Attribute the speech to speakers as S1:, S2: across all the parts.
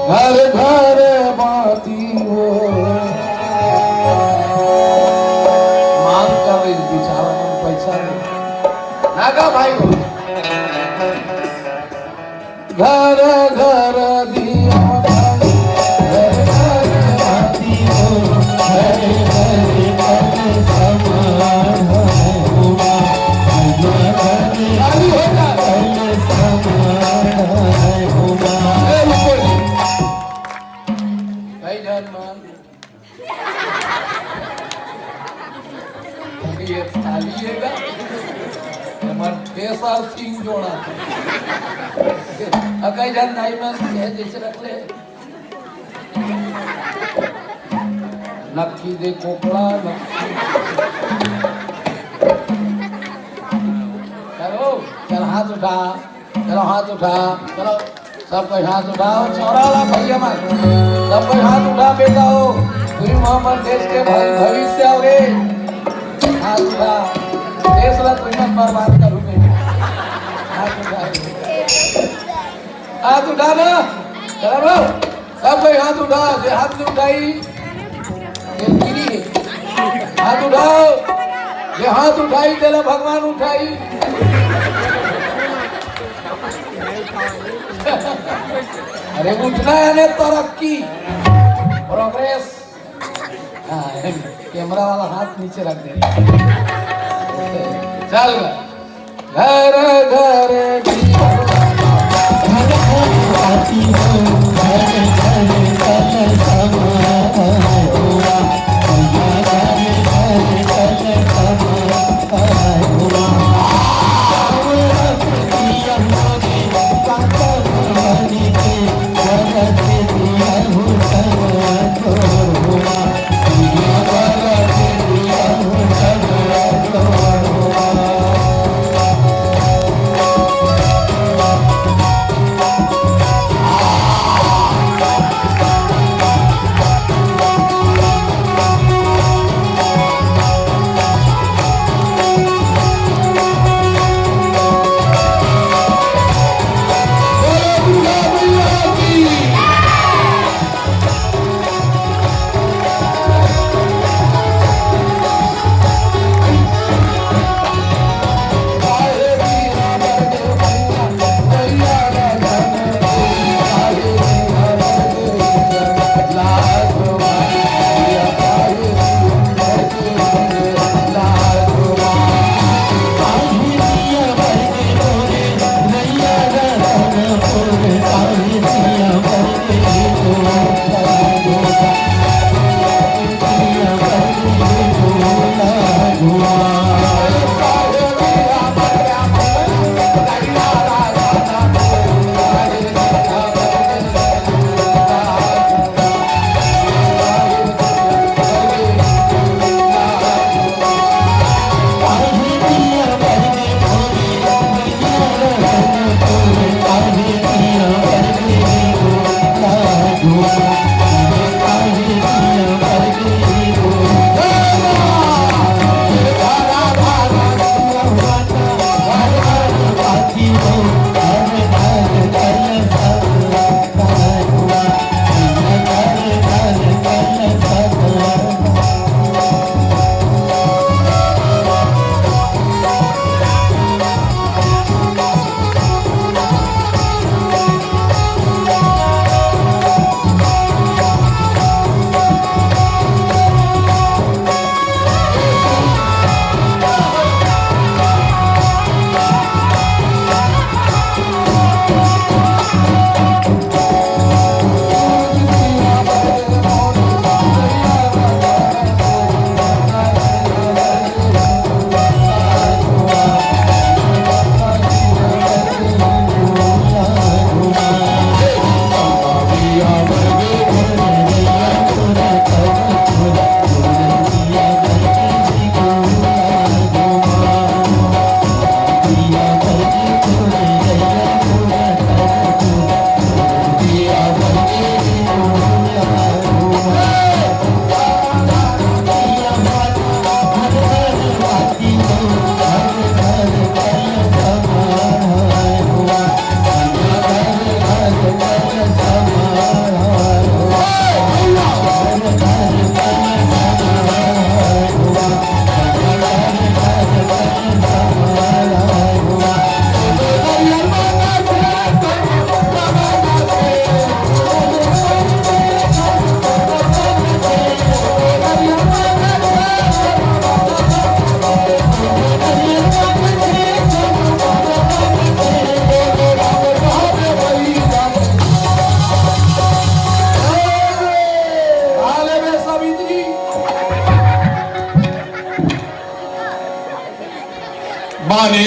S1: घर घर बाती हो मांग कर रही बेचारा मन पैसा नहीं नागा भाई हो घर घर दिया जोड़ा कई जन नहीं में जैसे रख ले नक्की दे कोकड़ा चलो चल हाथ उठा चलो हाथ उठा चलो सब कोई हाथ उठाओ छोड़ा ला भैया मत सब कोई हाथ उठा बेटा हो तुम मोहम्मद देश के भविष्य हो रे हाथ उठा देश ला तुम मत बर्बाद करो हाथ उठा ना चलो सब कोई हाथ उठा हाथ नहीं उठाई हाथ उठाओ ये हाथ उठाई तेरा भगवान उठाई अरे उठना है ने तरक्की प्रोग्रेस कैमरा वाला हाथ नीचे रख दे चल घर घर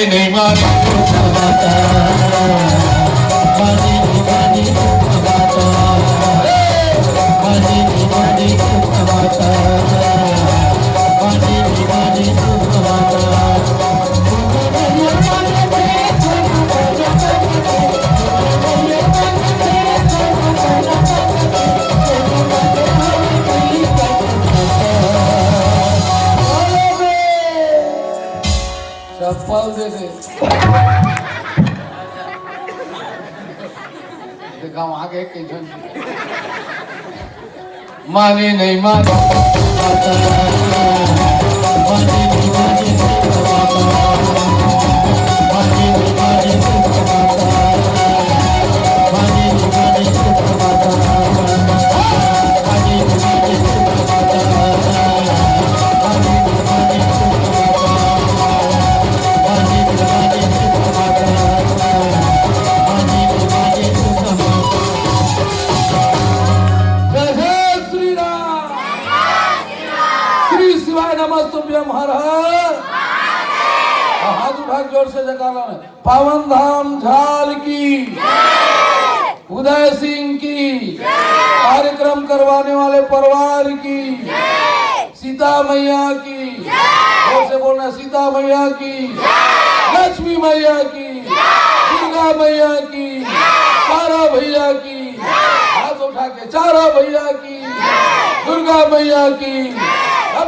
S1: माने नहीं माने चप्पल दे दे देखा वहां के टेंशन माने नहीं माने हाथ उठा जोर से जयकारा है। पावन धाम झाल की उदय सिंह की कार्यक्रम करवाने वाले परिवार की सीता मैया की जोर से बोलना सीता मैया की लक्ष्मी मैया की दुर्गा मैया की तारा भैया की हाथ उठा के चारा भैया की दुर्गा मैया की